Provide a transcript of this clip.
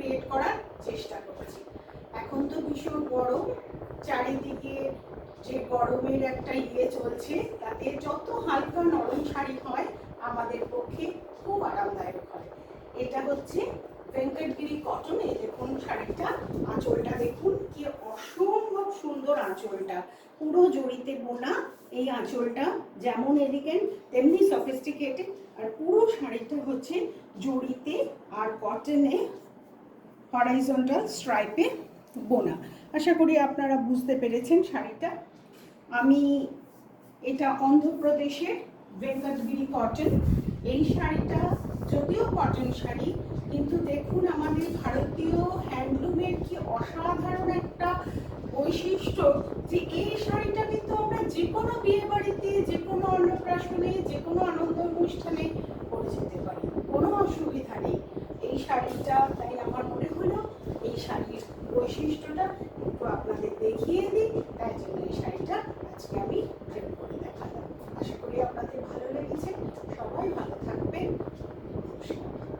Create করার চেষ্টা করছি। এখন তো ভীষণ গরম, চারিদিকে যে গরমের একটা চলছে, তাতে যত হালকা নরম শাড়ি হয় আমাদের পক্ষে খুব আরামদায়ক হয়। এটা হচ্ছে ভেঙ্কটগিরি কটন। এই দেখুন শাড়িটা, আঁচলটা দেখুন কি অসম্ভব সুন্দর আঁচলটা, পুরো জড়িতে বোনা। এই আঁচলটা যেমন এলিগেন্ট তেমনি সফিস্টিকেটেড, আর পুরো শাড়িটা হচ্ছে জড়িতে আর কটনে হরাইজন্টাল স্ট্রাইপে বোনা। আশা করি আপনারা বুঝতে পেরেছেন শাড়িটা। আমি এটা অন্ধ্রপ্রদেশের ভেঙ্কটগিরি কটন। এই শাড়িটা যদিও কটন শাড়ি, কিন্তু দেখুন আমাদের ভারতীয় হ্যান্ডলুমের কি অসাধারণ একটা বৈশিষ্ট্য, যে এই শাড়িটা কিন্তু আমরা যে কোনো বিয়ে বাড়িতে, যে কোনো অন্নপ্রাশনে, যে কোনো আনন্দ অনুষ্ঠানে পরে যেতে পারি, কোনো অসুবিধা নেই। এই শাড়িটা তাই আমার মনে হলো এই শাড়ির বৈশিষ্ট্যটা একটু আপনাদের দেখিয়ে দিই, তাই জন্য এই শাড়িটা আজকে আমি প্রেম করে দেখালাম। আশা করি আপনাদের ভালো লেগেছে। সবাই ভালো থাকবেন। নমস্কার।